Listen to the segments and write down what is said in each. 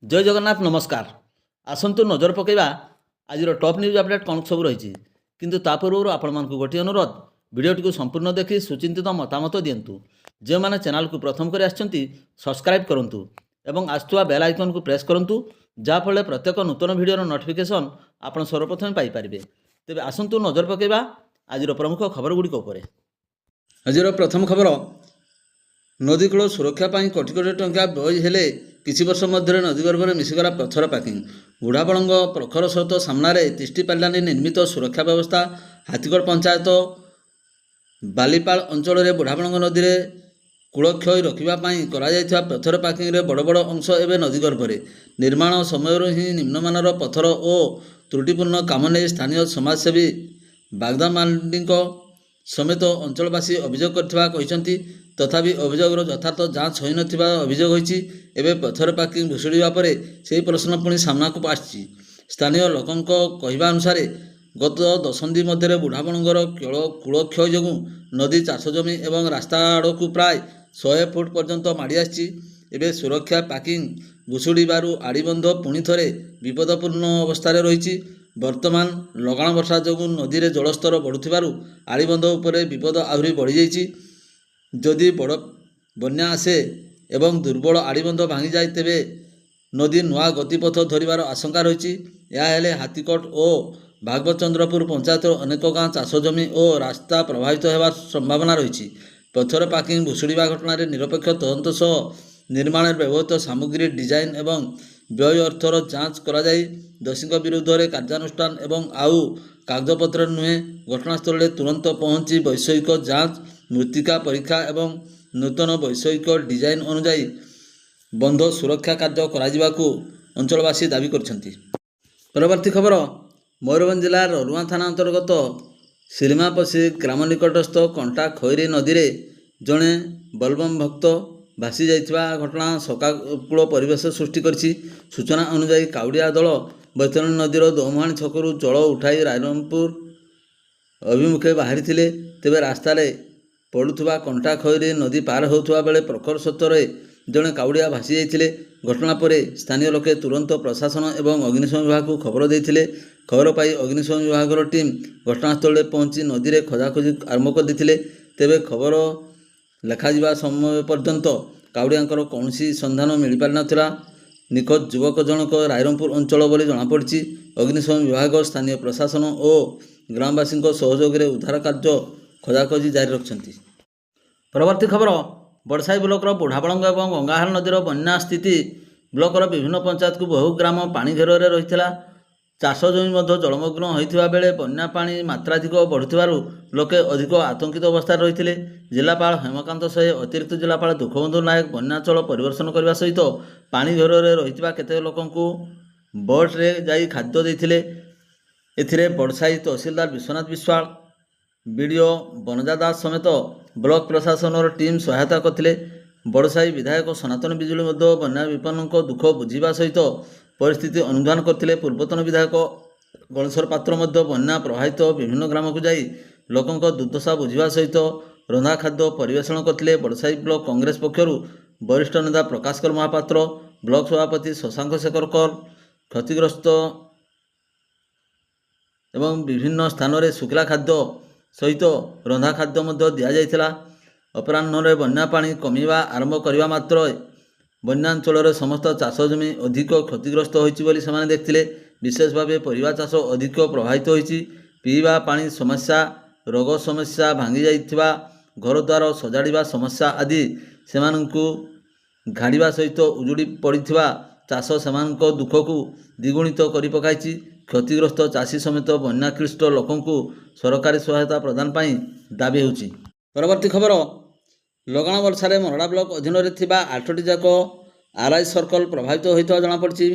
जय जगन्नाथ नमस्कार। आसतु नजर पकईवा आज टॉप न्यूज अपडेट कौन सब रही किंतु ता पूर्व आपण मानक गोटे अनुरोध भिडियोटी संपूर्ण देखि सुचिंतित मतामत दिंतु। जो मैंने चैनल को प्रथम कर सब्सक्राइब करूँ एवं आसुवा बेल आइकन को प्रेस करूँ जहाँफल प्रत्येक नूतन भिडियोर नोटिफिकेशन आप सर्वप्रथम पाइपर। तेज आसतु नजर पकईवा आज प्रमुख खबर गुड़िक। आज प्रथम खबर नदीकूल सुरक्षा कोटी कोटी टंका व्यय हेले किछि वर्ष मध्य नदीगर्भ में मिशिगला पत्थर पैकिंग। बुढ़ाबलंग प्रखर स्रोत सामने तिष्टिपालानी निर्मित सुरक्षा व्यवस्था हाथीगढ़ पंचायत बालीपाल अंचल में बुढ़ाबलंग नदी में कूलक्षय रखापी कर पत्थर पैकिंग बड़ बड़ अंश एवं नदीगर्भ में निर्माण समय ही निम्नमानर पत्थर और त्रुटिपूर्ण काम नहीं स्थानीय समाजसेवी बागदा मांडी समेत अंचलवासी अभियोग कर तथापि अभियोगर यथार्थ जांच हो नथिबा अभियोग होईछि। एबे पत्थर पैकिंग भुशुड़िबा परे सेही प्रश्न पुणी सामना को आछि। स्थानीय लोकों कहवा अनुसार गत दशंधि मध्य बुढ़ाबलंगर कूलक्षय जो नदी चाष जमी एवं रास्ता आड़क प्राय 100 फुट पर्यंत माड़ी आछि। एबे सुरक्षा पैकिंग भुशुड़िबारु आड़ीबंध पुणी थरे विपदपूर्ण अवस्था रही। वर्तमान लगाण वर्षा जो नदी में जलस्तर बढ़ुथिबारु आड़ीबंध उपरे विपद आहरी बढ़ी जाइछि। जदि बड़ बन्या आसे एवं दुर्बल आड़ीबंध भांगी जाए तेबे नदी नुआ गतिपथ धरिबार आशंका रही। यह हाथीकोट और भागवतचंद्रपुर पंचायत अनेक गाँ चाष जमी और रास्ता प्रभावित होवार संभावना रही। पत्थर पैकिंग भुशुड़िबा घटना निरपेक्ष तदंत सह निर्माण व्यवहृत सामग्री डिजाइन एवं व्यय अर्थर जांच कराई दोषी विरुद्ध में कार्यानुष्ठान एवं आउ कागजपत्र नुहे घटनास्थल में तुरंत पहुंची वैषयिक जांच मृत्तिका परीक्षा एवं नूतन वैषयिक डिजाइन अनुजाई बंध सुरक्षा कार्य कराजिबाकू अंचलवासी दाबी करछंती। परवर्ती खबर मयूरभंज जिलार ररुआ थाना अंतर्गत सिलिमापसी ग्राम निकटस्थ कंटा खैरी नदी में जड़े बलबम भक्त भासी जाइथिबा घटना शोकाकुल परिवेश सृष्टि करछि। सूचना अनुजाई काउडिया दल बैतरणी नदीर दोमुहाणी छकरू जल उठाई रायरंगपुर अभिमुखे बाहरी थिले। तेबे रास्तार पड़ुवा कंटा खैरी नदी पार होता बेले प्रखर स्रोतरे जड़े काउडिया भासी जाइथिले। घटना पर स्थानीय लोके तुरंत प्रशासन एवं अग्निशम विभाग को खबर देते। खबर पाई अग्निशम विभाग टीम घटनास्थल में पहुंची नदी में खोजाखोजी आरंभ कर देते। तेबे खबर लेखा समय पर्यंत काउडियांकर कौन सन्धान मिल पारि नथिला। निखोज युवक जनक रायरंगपुर अंचल बोली जमापड़ी। अग्निशम विभाग स्थानीय प्रशासन और ग्रामवासी सहयोग में उद्धार कार्य खोजाखोजी जारी रखिंट। परवर्ती खबर बड़साई ब्लॉकर बुढ़ाबलंग और गंगाहार नदीर बन्या स्थिति। ब्लॉकर विभिन्न पंचायत को बहु ग्राम पानी घेर रही। चाष जमी जलमग्न होता बेले बन्या पानी मात्राधिक बढ़ुथिबारु लोके अधिक आतंकित अवस्था रही। जिलापाल हेमकांत सहे अतिरिक्त जिलापाल दुखबंधु नायक बन्याचल परिदर्शन करने सहित पानी घेर रही केते लोकंकु बोट्रे जाई खाद्य देते। एथिरे बड़साई तहसीलदार विश्वनाथ विश्वाल बीडीओ बनजा दास समेत ब्लॉक प्रशासन टीम सहायता करते। बड़साई विधायक सनातन बिजुली बन्या विपन्न दुख बुझा सहित परिस्थिति अनुधान करते। पूर्वतन विधायक गणेश्वर पात्र बन्या प्रभावित विभिन्न ग्राम को जाई लोकों दुर्दशा बुझा सहित रंधा खाद्य परिवेषण करते। बड़साई ब्लॉक कांग्रेस पक्षर वरिष्ठ नेता प्रकाशकर महापात्र ब्लॉक सभापति शशांक शेखर कर क्षतिग्रस्त एवं विभिन्न स्थान में शुखला खाद्य सहित रंधा खाद्य दि जाइथिला। अपराह्न बन्या पानी कमिवा आरंभ करने मात्र बन्यांचल समस्त चाष जमी अधिक क्षतिग्रस्त होती से देखते। विशेष भाव परिवा चाष अधिक प्रभावित होती। पीवा पानी समस्या रोग समस्या भांगी जाइथिबा घर द्वार सजाड़ा समस्या आदि से घाड़ा सहित उजुड़ी पड़ा चाष से दुख को द्विगुणित कर पकाई। क्षतिग्रस्त चाषी समेत बन्याक्लिष्ट लोकों को सरकारी सहायता प्रदान पाई दाबी होची। परवर्ती खबर लगाण वर्षा मरड़ा ब्लॉक अधीन 8टी जाक आरआई सर्कल प्रभावित होता जमापड़ी।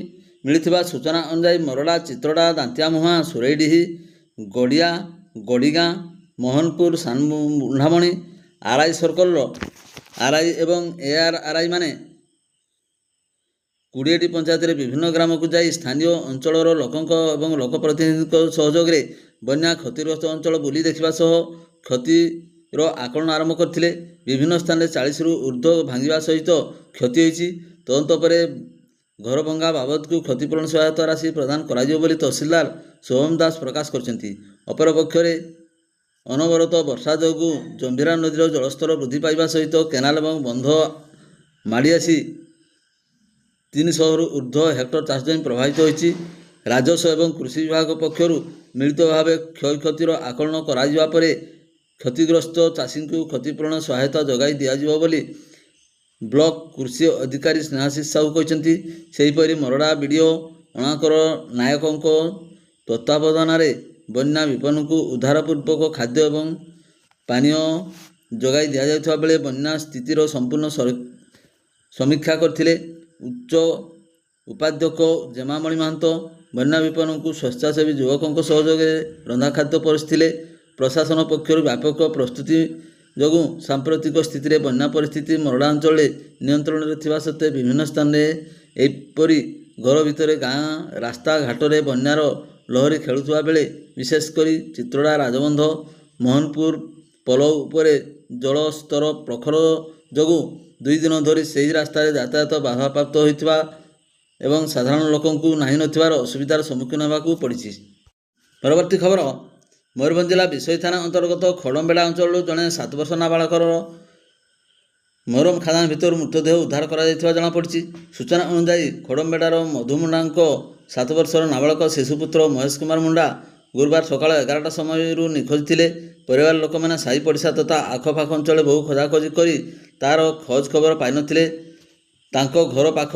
मिलता सूचना अनुसार मरड़ा चित्रड़ा दांतियामुहा सुरईडीही गड़िया गड़ीगाँ मोहनपुर सानबुंढामणी आरआई सर्कल आरआई एवं एआरआरआई माने 20टी पंचायत विभिन्न ग्राम को जाई स्थानीय अंचल लोकों और लोकप्रतिनिधि सहयोग में बन्या क्षतिग्रस्त अंचल बुली देखा सह क्षतिर आकलन आरंभ करते। विभिन्न स्थान में 40 रु ऊर्ध्व भांगा सहित क्षति होती। तदंत पर ଘର ଭଙ୍ଗା ବାବଦକୁ କ୍ଷତିପୂରଣ ସହାୟତା ରାଶି ପ୍ରଦାନ କରାଯିବ ବୋଲି ତହସିଲଦାର ଶୋଭମ ଦାସ ପ୍ରକାଶ କରିଛନ୍ତି। ଅପରପକ୍ଷରେ ଅନବରତ ବର୍ଷା ଯୋଗୁଁ ଜମ୍ବିରା ନଦୀର ଜଳସ୍ତର ବୃଦ୍ଧି ପାଇବା ସହିତ କେନାଲ ଏବଂ ବନ୍ଧ ମାଡ଼ି ଆସି 300ରୁ ଉର୍ଦ୍ଧ୍ୱ ହେକ୍ଟର ଚାଷ ଜମି ପ୍ରଭାବିତ ହୋଇଛି। ରାଜସ୍ୱ ଏବଂ କୃଷି ବିଭାଗ ପକ୍ଷରୁ ମିଳିତ ଭାବେ କ୍ଷୟକ୍ଷତିର ଆକଳନ କରାଯିବା ପରେ କ୍ଷତିଗ୍ରସ୍ତ ଚାଷୀଙ୍କୁ କ୍ଷତିପୂରଣ ସହାୟତା ଯୋଗାଇ ଦିଆଯିବ ବୋଲି ବ୍ଲକ କୃଷି ଅଧିକାରୀ ସ୍ନେହାଶିଷ ସାହୁ କହିଛନ୍ତି। ସେହିପରି ମରଡ଼ା ବିଡ଼ିଓ ଅଣାକର ନାୟକଙ୍କ ତତ୍ତ୍ୱାବଧାନରେ ବନ୍ୟା ବିପନ୍ନଙ୍କୁ ଉଦ୍ଧାରପୂର୍ବକ ଖାଦ୍ୟ ଏବଂ ପାନୀୟ ଯୋଗାଇ ଦିଆଯାଉଥିବା ବେଳେ ବନ୍ୟା ସ୍ଥିତିର ସମ୍ପୂର୍ଣ୍ଣ ସମୀକ୍ଷା କରିଥିଲେ। ଉଚ୍ଚ ଉପାଧ୍ୟକ୍ଷ ଜେମାମଣି ମହାନ୍ତ ବନ୍ୟା ବିପନ୍ନଙ୍କୁ ସ୍ୱେଚ୍ଛାସେବୀ ଯୁବକଙ୍କ ସହଯୋଗରେ ରନ୍ଧା ଖାଦ୍ୟ ପରସିଥିଲେ। ପ୍ରଶାସନ ପକ୍ଷରୁ ବ୍ୟାପକ ପ୍ରସ୍ତୁତି ଯୋଗୁଁ ସାମ୍ପ୍ରତିକ ସ୍ଥିତିରେ ବନ୍ୟା ପରିସ୍ଥିତି ମରଡ଼ା ଅଞ୍ଚଳରେ ନିୟନ୍ତ୍ରଣରେ ଥିବା ସତ୍ତ୍ୱେ ବିଭିନ୍ନ ସ୍ଥାନରେ ଏହିପରି ଘର ଭିତରେ ଗାଁ ରାସ୍ତା ଘାଟରେ ବନ୍ୟାର ଲହରୀ ଖେଳୁଥିବା ବେଳେ ବିଶେଷ କରି ଚିତ୍ରଡ଼ା ରାଜବନ୍ଧ ମୋହନପୁର ପୋଲ ଉପରେ ଜଳସ୍ତର ପ୍ରଖର ଯୋଗୁଁ 2 ଦିନ ଧରି ସେହି ରାସ୍ତାରେ ଯାତାୟାତ ବାଧାପ୍ରାପ୍ତ ହୋଇଥିବା ଏବଂ ସାଧାରଣ ଲୋକଙ୍କୁ ନାହିଁ ନଥିବାର ଅସୁବିଧାର ସମ୍ମୁଖୀନ ହେବାକୁ ପଡ଼ିଛି। ପରବର୍ତ୍ତୀ ଖବର ମୟୂରଭଞ୍ଜ ଜିଲ୍ଲା ବିଶୋଇ ଥାନା ଅନ୍ତର୍ଗତ ଖଡ଼ମ୍ବେଡ଼ା ଅଞ୍ଚଳରୁ ଜଣେ 7 ବର୍ଷ ନାବାଳକର ମରମ ଖାଦାନ ଭିତରୁ ମୃତଦେହ ଉଦ୍ଧାର କରାଯାଇଥିବା ଜଣାପଡ଼ିଛି। ସୂଚନା ଅନୁଯାୟୀ ଖଡ଼ମ୍ବେଡ଼ାର ମଧୁମୁଣ୍ଡାଙ୍କ 7 ବର୍ଷର ନାବାଳକ ଶିଶୁପୁତ୍ର ମହେଶ କୁମାର ମୁଣ୍ଡା ଗୁରୁବାର ସକାଳ 11ଟା ସମୟରୁ ନିଖୋଜ ଥିଲେ। ପରିବାର ଲୋକମାନେ ସାହି ପଡ଼ିଶା ତଥା ଆଖପାଖ ଅଞ୍ଚଳରେ ବହୁ ଖୋଜାଖୋଜି କରି ତାର ଖୋଜ ଖବର ପାଇନଥିଲେ। ତାଙ୍କ ଘର ପାଖ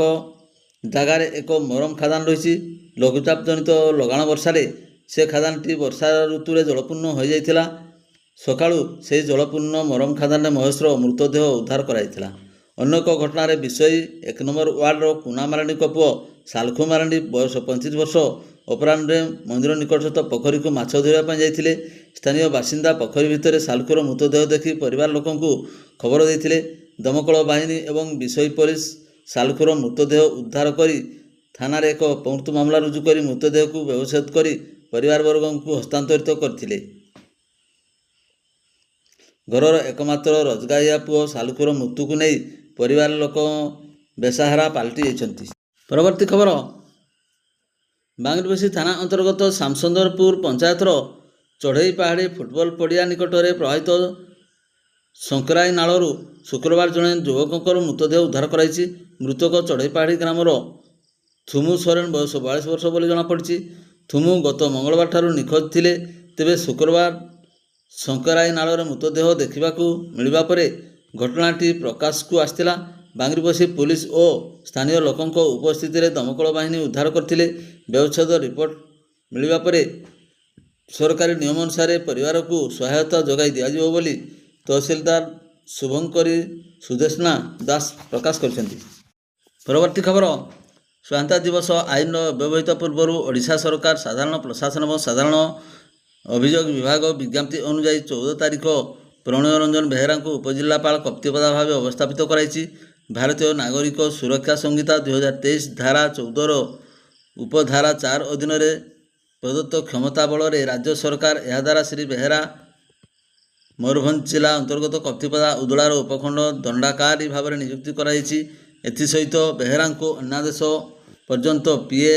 ଜାଗାରେ ଏକ ମରମ ଖାଦାନ ରହିଛି। ଲଘୁଚାପ ଜନିତ ଲଗାଣ ବର୍ଷାରେ ସେ ଖାଦାନଟି ବର୍ଷା ଋତୁରେ ଜଳପୂର୍ଣ୍ଣ ହୋଇଯାଇଥିଲା। ସକାଳୁ ସେହି ଜଳପୂର୍ଣ୍ଣ ମରମ ଖାଦାନରେ ମହେଶର ମୃତଦେହ ଉଦ୍ଧାର କରାଯାଇଥିଲା। ଅନ୍ୟ ଏକ ଘଟଣାରେ ବିଶୋଇ 1 ନମ୍ବର ୱାର୍ଡର କୁନା ମାରାଣ୍ଡିଙ୍କ ପୁଅ ସାଲଖୁ ମାରାଣ୍ଡି ବୟସ 35 ବର୍ଷ ଅପରାହ୍ନରେ ମନ୍ଦିର ନିକଟସ୍ଥ ପୋଖରୀକୁ ମାଛ ଧରିବା ପାଇଁ ଯାଇଥିଲେ। ସ୍ଥାନୀୟ ବାସିନ୍ଦା ପୋଖରୀ ଭିତରେ ସାଲଖୁର ମୃତଦେହ ଦେଖି ପରିବାର ଲୋକଙ୍କୁ ଖବର ଦେଇଥିଲେ। ଦମକଳ ବାହିନୀ ଏବଂ ବିଶୋଇ ପୋଲିସ ସାଲଖୁର ମୃତଦେହ ଉଦ୍ଧାର କରି ଥାନାରେ ଏକ ଅପମୃତ୍ୟୁ ମାମଲା ରୁଜୁ କରି ମୃତଦେହକୁ ବ୍ୟବଚ୍ଛେଦ କରି ପରିବାରବର୍ଗଙ୍କୁ ହସ୍ତାନ୍ତରିତ କରିଥିଲେ। ଘରର ଏକମାତ୍ର ରୋଜଗାରିଆ ପୁଅ ସାଲଖୁର ମୃତ୍ୟୁକୁ ନେଇ ପରିବାର ଲୋକ ବେସାହାରା ପାଲଟି ଯାଇଛନ୍ତି। ପରବର୍ତ୍ତୀ ଖବର ବାଙ୍ଗିରପୋଷି ଥାନା ଅନ୍ତର୍ଗତ ଶାମସୁନ୍ଦରପୁର ପଞ୍ଚାୟତର ଚଢ଼େଇ ପାହାଡ଼ି ଫୁଟବଲ ପଡ଼ିଆ ନିକଟରେ ପ୍ରବାହିତ ଶଙ୍କରାଇ ନାଳରୁ ଶୁକ୍ରବାର ଜଣେ ଯୁବକଙ୍କର ମୃତଦେହ ଉଦ୍ଧାର କରାଯାଇଛି। ମୃତକ ଚଢ଼େଇ ପାହାଡ଼ି ଗ୍ରାମର ଥୁମୁ ସୋରେନ ବୟସ 42 ବର୍ଷ ବୋଲି ଜଣାପଡ଼ିଛି। ଥୁମୁ ଗତ ମଙ୍ଗଳବାର ଠାରୁ ନିଖୋଜ ଥିଲେ। ତେବେ ଶୁକ୍ରବାର ଶଙ୍କରାଇ ନାଳରେ ମୃତଦେହ ଦେଖିବାକୁ ମିଳିବା ପରେ ଘଟଣାଟି ପ୍ରକାଶକୁ ଆସିଥିଲା। ବାଙ୍ଗିରପୋଷି ପୁଲିସ ଓ ସ୍ଥାନୀୟ ଲୋକଙ୍କ ଉପସ୍ଥିତିରେ ଦମକଳ ବାହିନୀ ଉଦ୍ଧାର କରିଥିଲେ। ବ୍ୟବଚ୍ଛେଦ ରିପୋର୍ଟ ମିଳିବା ପରେ ସରକାରୀ ନିୟମ ଅନୁସାରେ ପରିବାରକୁ ସହାୟତା ଯୋଗାଇ ଦିଆଯିବ ବୋଲି ତହସିଲଦାର ଶୁଭଙ୍କରୀ ସୁଦେଷ୍ଣା ଦାସ ପ୍ରକାଶ କରିଛନ୍ତି। ପରବର୍ତ୍ତୀ ଖବର ସ୍ୱାଧୀନତା ଦିବସ ଆଇନର ବ୍ୟବହିତ ପୂର୍ବରୁ ଓଡ଼ିଶା ସରକାର ସାଧାରଣ ପ୍ରଶାସନ ଏବଂ ସାଧାରଣ ଅଭିଯୋଗ ବିଭାଗ ବିଜ୍ଞପ୍ତି ଅନୁଯାୟୀ 14 ତାରିଖ ପ୍ରଣୟ ରଞ୍ଜନ ବେହେରାଙ୍କୁ ଉପଜିଲ୍ଲାପାଳ କପ୍ତିପଦା ଭାବେ ଅବସ୍ଥାପିତ କରାଯାଇଛି। ଭାରତୀୟ ନାଗରିକ ସୁରକ୍ଷା ସଂହିତା 2023 ଧାରା 14ର ଉପଧାରା 4 ଅଧୀନରେ ପ୍ରଦତ୍ତ କ୍ଷମତା ବଳରେ ରାଜ୍ୟ ସରକାର ଏହାଦ୍ୱାରା ଶ୍ରୀ ବେହେରା ମୟୂରଭଞ୍ଜ ଜିଲ୍ଲା ଅନ୍ତର୍ଗତ କପ୍ତିପଦା ଉଦଳାର ଉପଖଣ୍ଡ ଦଣ୍ଡାକାରୀ ଭାବରେ ନିଯୁକ୍ତି କରାଯାଇଛି। ଏଥିସହିତ ବେହେରାଙ୍କୁ ଅନ୍ୟାଦେଶ ପର୍ଯ୍ୟନ୍ତ PA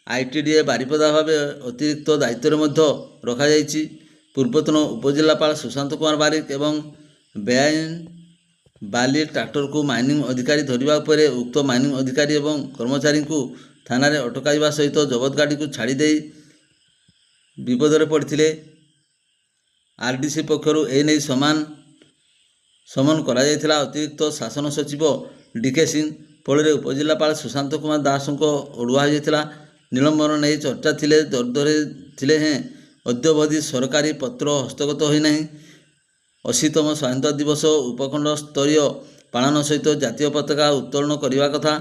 ITDA ବାରିପଦା ଭାବେ ଅତିରିକ୍ତ ଦାୟିତ୍ୱରେ ମଧ୍ୟ ରଖାଯାଇଛି। ପୂର୍ବତନ ଉପଜିଲ୍ଲାପାଳ ସୁଶାନ୍ତ କୁମାର ବାରିକ ଏବଂ ବେଆଇନ ବାଲି ଟ୍ରାକ୍ଟରକୁ ମାଇନିଂ ଅଧିକାରୀ ଧରିବା ଉପରେ ଉକ୍ତ ମାଇନିଂ ଅଧିକାରୀ ଏବଂ କର୍ମଚାରୀଙ୍କୁ ଥାନାରେ ଅଟକାଇବା ସହିତ ଜବତ ଗାଡ଼ିକୁ ଛାଡ଼ି ଦେଇ ବିପଦରେ ପଡ଼ିଥିଲେ। RDC ପକ୍ଷରୁ ଏନେଇ ସମନ କରାଯାଇଥିଲା ଅତିରିକ୍ତ ଶାସନ ସଚିବ DK ସିଂ। ଫଳରେ ଉପଜିଲ୍ଲାପାଳ ସୁଶାନ୍ତ କୁମାର ଦାସଙ୍କ ଅଡ଼ୁଆ ହୋଇଯାଇଥିଲା। ନିଲମ୍ବନ ନେଇ ଚର୍ଚ୍ଚା ଥିଲେ ଦରଦରେ ଥିଲେ ହେଁ ଅଦ୍ୟବଧି ସରକାରୀ ପତ୍ର ହସ୍ତଗତ ହୋଇନାହିଁ। 80ତମ ସ୍ୱାଧୀନତା ଦିବସ ଉପଖଣ୍ଡ ସ୍ତରୀୟ ପାଳନ ସହିତ ଜାତୀୟ ପତାକା ଉତ୍ତୋଳନ କରିବା କଥା।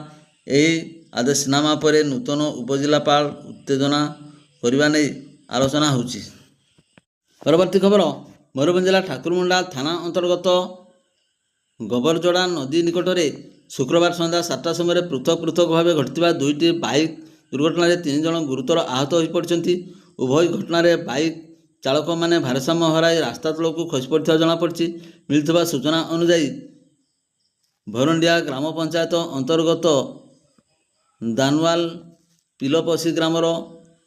ଏହି ଆଦେଶନାମା ପରେ ନୂତନ ଉପଜିଲ୍ଲାପାଳ ଉତ୍ତେଜନା କରିବା ନେଇ ଆଲୋଚନା ହେଉଛି। ପରବର୍ତ୍ତୀ ଖବର ମୟୂରଭଞ୍ଜ ଜିଲ୍ଲା ଠାକୁରମୁଣ୍ଡା ଥାନା ଅନ୍ତର୍ଗତ ଗୋବରଜଡ଼ା ନଦୀ ନିକଟରେ ଶୁକ୍ରବାର ସନ୍ଧ୍ୟା 7ଟା ସମୟରେ ପୃଥକ ଭାବେ ଘଟିଥିବା 2ଟି ବାଇକ୍ ଦୁର୍ଘଟଣାରେ 3 ଜଣ ଗୁରୁତର ଆହତ ହୋଇପଡ଼ିଛନ୍ତି। ଉଭୟ ଘଟଣାରେ ବାଇକ୍ ଚାଳକମାନେ ଭାରସାମ୍ୟ ହରାଇ ରାସ୍ତା ତଳକୁ ଖସି ପଡ଼ିଥିବା ଜଣାପଡ଼ିଛି। ମିଳିଥିବା ସୂଚନା ଅନୁଯାୟୀ ଭରଣ୍ଡିଆ ଗ୍ରାମ ପଞ୍ଚାୟତ ଅନ୍ତର୍ଗତ ଦାନୱାଲ ପିଲପସି ଗ୍ରାମର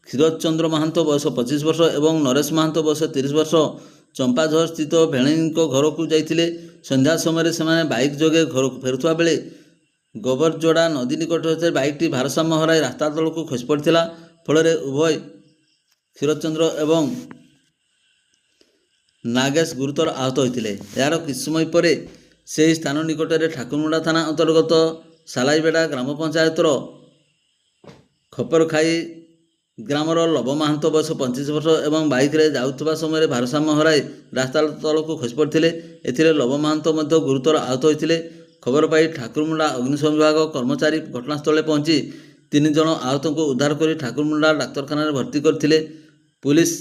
କ୍ଷୀରୋଦ ଚନ୍ଦ୍ର ମହାନ୍ତ ବୟସ 25 ବର୍ଷ ଏବଂ ନରେଶ ମହାନ୍ତ ବୟସ 30 ବର୍ଷ ଚମ୍ପାଝର ସ୍ଥିତ ଭେଣେଇଙ୍କ ଘରକୁ ଯାଇଥିଲେ। ସନ୍ଧ୍ୟା ସମୟରେ ସେମାନେ ବାଇକ୍ ଯୋଗେ ଘରକୁ ଫେରୁଥିବା ବେଳେ ଗୋବରଯୋଡ଼ା ନଦୀ ନିକଟରେ ବାଇକ୍ଟି ଭାରସାମ୍ୟ ହରାଇ ରାସ୍ତା ତଳକୁ ଖସି ପଡ଼ିଥିଲା। ଫଳରେ ଉଭୟ କ୍ଷୀରୋଦଚନ୍ଦ୍ର ଏବଂ ନାଗେଶ ଗୁରୁତର ଆହତ ହୋଇଥିଲେ। ଏହାର କିଛି ସମୟ ପରେ ସେହି ସ୍ଥାନ ନିକଟରେ ଠାକୁରମୁଣ୍ଡା ଥାନା ଅନ୍ତର୍ଗତ ସାଲାଇବେଡ଼ା ଗ୍ରାମ ପଞ୍ଚାୟତର ଖପରଖାଇ ଗ୍ରାମର ଲବ ମହାନ୍ତ ବୟସ 25 ବର୍ଷ ଏବଂ ବାଇକ୍ରେ ଯାଉଥିବା ସମୟରେ ଭାରସାମ୍ୟ ହରାଇ ରାସ୍ତା ତଳକୁ ଖସି ପଡ଼ିଥିଲେ। ଏଥିରେ ଲବ ମହାନ୍ତ ମଧ୍ୟ ଗୁରୁତର ଆହତ ହୋଇଥିଲେ। ଖବର ପାଇ ଠାକୁରମୁଣ୍ଡା ଅଗ୍ନିଶମ ବିଭାଗ କର୍ମଚାରୀ ଘଟଣାସ୍ଥଳରେ ପହଞ୍ଚି 3 ଜଣ ଆହତଙ୍କୁ ଉଦ୍ଧାର କରି ଠାକୁରମୁଣ୍ଡା ଡାକ୍ତରଖାନାରେ ଭର୍ତ୍ତି କରିଥିଲେ। ପୁଲିସ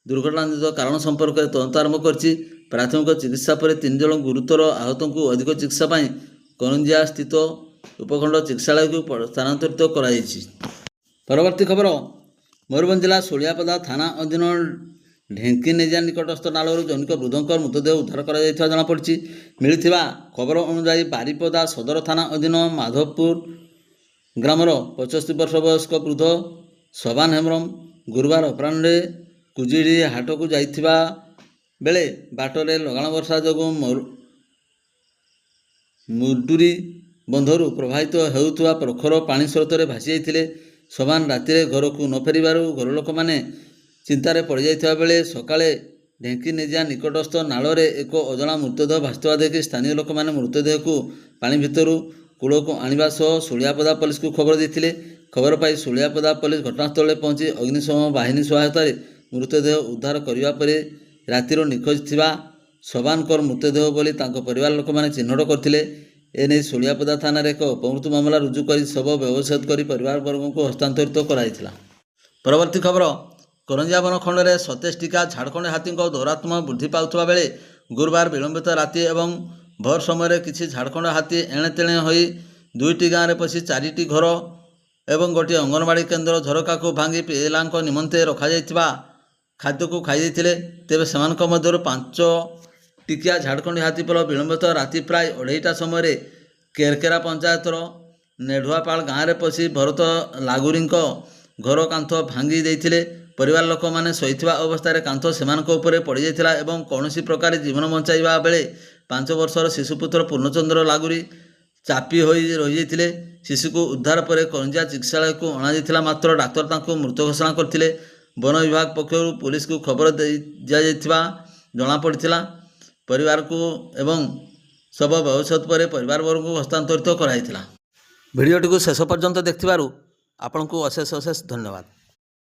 ଦୁର୍ଘଟଣାଜନିତ କାରଣ ସମ୍ପର୍କରେ ତଦନ୍ତ ଆରମ୍ଭ କରିଛି। ପ୍ରାଥମିକ ଚିକିତ୍ସା ପରେ 3 ଜଣ ଗୁରୁତର ଆହତଙ୍କୁ ଅଧିକ ଚିକିତ୍ସା ପାଇଁ କରଞ୍ଜିଆ ସ୍ଥିତ ଉପଖଣ୍ଡ ଚିକିତ୍ସାଳୟକୁ ସ୍ଥାନାନ୍ତରିତ କରାଯାଇଛି। ପରବର୍ତ୍ତୀ ଖବର, ମୟୂରଭଞ୍ଜ ଜିଲ୍ଲା ଶୋଳିଆପଦା ଥାନା ଅଧୀନ ଢେଙ୍କିନେଜା ନିକଟସ୍ଥ ନାଳରୁ ଜନୈକ ବୃଦ୍ଧଙ୍କ ମୃତଦେହ ଉଦ୍ଧାର କରାଯାଇଥିବା ଜଣାପଡ଼ିଛି। ମିଳିଥିବା ଖବର ଅନୁଯାୟୀ ବାରିପଦା ସଦର ଥାନା ଅଧୀନ ମାଧବପୁର ଗ୍ରାମର 75 ବର୍ଷ ବୟସ୍କ ବୃଦ୍ଧ ସବାନ ହେମ୍ରମ ଗୁରୁବାର ଅପରାହ୍ନରେ କୁଜିଡ଼ି ହାଟକୁ ଯାଇଥିବା ବେଳେ ବାଟରେ ଲଗାଣ ବର୍ଷା ଯୋଗୁଁ ମୁର୍ଡୁରି ବନ୍ଧରୁ ପ୍ରବାହିତ ହେଉଥିବା ପ୍ରଖର ପାଣି ସ୍ରୋତରେ ଭାସି ଯାଇଥିଲେ। ସବାନ ରାତିରେ ଘରକୁ ନ ଫେରିବାରୁ ଘରଲୋକମାନେ ଚିନ୍ତାରେ ପଡ଼ିଯାଇଥିବା ବେଳେ ସକାଳେ ଢେଙ୍କିନେଜା ନିକଟସ୍ଥ ନାଳରେ ଏକ ଅଜଣା ମୃତଦେହ ଭାସୁଥିବା ଦେଖି ସ୍ଥାନୀୟ ଲୋକମାନେ ମୃତଦେହକୁ ପାଣି ଭିତରୁ କୂଳକୁ ଆଣିବା ସହ ଶୋଳିଆପଦା ପୋଲିସକୁ ଖବର ଦେଇଥିଲେ। ଖବର ପାଇ ଶୋଳିଆପଦା ପୋଲିସ ଘଟଣାସ୍ଥଳରେ ପହଞ୍ଚି ଅଗ୍ନିଶମ ବାହିନୀ ସହାୟତାରେ ମୃତଦେହ ଉଦ୍ଧାର କରିବା ପରେ ରାତିରୁ ନିଖୋଜ ଥିବା ସବାନଙ୍କର ମୃତଦେହ ବୋଲି ତାଙ୍କ ପରିବାର ଲୋକମାନେ ଚିହ୍ନଟ କରିଥିଲେ। ଏନେଇ ଶୋଳିଆପଦା ଥାନାରେ ଏକ ଅପମୃତ୍ୟୁ ମାମଲା ରୁଜୁ କରି ଶବ ବ୍ୟବଚ୍ଛେଦ କରି ପରିବାରବର୍ଗଙ୍କୁ ହସ୍ତାନ୍ତରିତ କରାଯାଇଥିଲା। ପରବର୍ତ୍ତୀ ଖବର, କରଞ୍ଜିଆ ବନଖଣ୍ଡରେ 27ଟିକା ଝାଡ଼ଖଣ୍ଡ ହାତୀଙ୍କ ଦୌରାତ୍ମ୍ୟ ବୃଦ୍ଧି ପାଉଥିବା ବେଳେ ଗୁରୁବାର ବିଳମ୍ବିତ ରାତି ଏବଂ ଭୋର ସମୟରେ କିଛି ଝାଡ଼ଖଣ୍ଡ ହାତୀ ଏଣେତେଣେ ହୋଇ 2ଟି ଗାଁରେ ପଶି 4ଟି ଘର ଏବଂ ଗୋଟିଏ ଅଙ୍ଗନବାଡ଼ି କେନ୍ଦ୍ର ଝରକାକୁ ଭାଙ୍ଗି ପିଲାଙ୍କ ନିମନ୍ତେ ରଖାଯାଇଥିବା ଖାଦ୍ୟକୁ ଖାଇଯାଇଥିଲେ। ତେବେ ସେମାନଙ୍କ ମଧ୍ୟରୁ 5ଟିକିଆ ଝାଡ଼ଖଣ୍ଡି ହାତୀପଲ ବିଳମ୍ବିତ ରାତି ପ୍ରାୟ 2:30ଟା ସମୟରେ କେରକେରା ପଞ୍ଚାୟତର ନେଢୁଆପାଳ ଗାଁରେ ପଶି ଭରତ ଲାଗୁରିଙ୍କ ଘର କାନ୍ଥ ଭାଙ୍ଗି ଦେଇଥିଲେ। ପରିବାର ଲୋକମାନେ ଶୋଇଥିବା ଅବସ୍ଥାରେ କାନ୍ଥ ସେମାନଙ୍କ ଉପରେ ପଡ଼ିଯାଇଥିଲା ଏବଂ କୌଣସି ପ୍ରକାରେ ଜୀବନ ବଞ୍ଚାଇବା ବେଳେ 5 ବର୍ଷର ଶିଶୁପୁତ୍ର ପୂର୍ଣ୍ଣଚନ୍ଦ୍ର ଲାଗୁରି ଚାପି ହୋଇ ରହିଯାଇଥିଲେ। ଶିଶୁକୁ ଉଦ୍ଧାର ପରେ କରଞ୍ଜିଆ ଚିକିତ୍ସାଳୟକୁ ଅଣାଯାଇଥିଲା, ମାତ୍ର ଡାକ୍ତର ତାଙ୍କୁ ମୃତ ଘୋଷଣା କରିଥିଲେ। ବନ ବିଭାଗ ପକ୍ଷରୁ ପୁଲିସକୁ ଖବର ଦିଆଯାଇଥିବା ଜଣାପଡ଼ିଥିଲା। ପରିବାରକୁ ଏବଂ ଶବ ବ୍ୟବଚ୍ଛେଦ ପରେ ପରିବାରବର୍ଗଙ୍କୁ ହସ୍ତାନ୍ତରିତ କରାଯାଇଥିଲା। ଭିଡ଼ିଓଟିକୁ ଶେଷ ପର୍ଯ୍ୟନ୍ତ ଦେଖିଥିବାରୁ ଆପଣଙ୍କୁ ଅଶେଷ ଅଶେଷ ଧନ୍ୟବାଦ।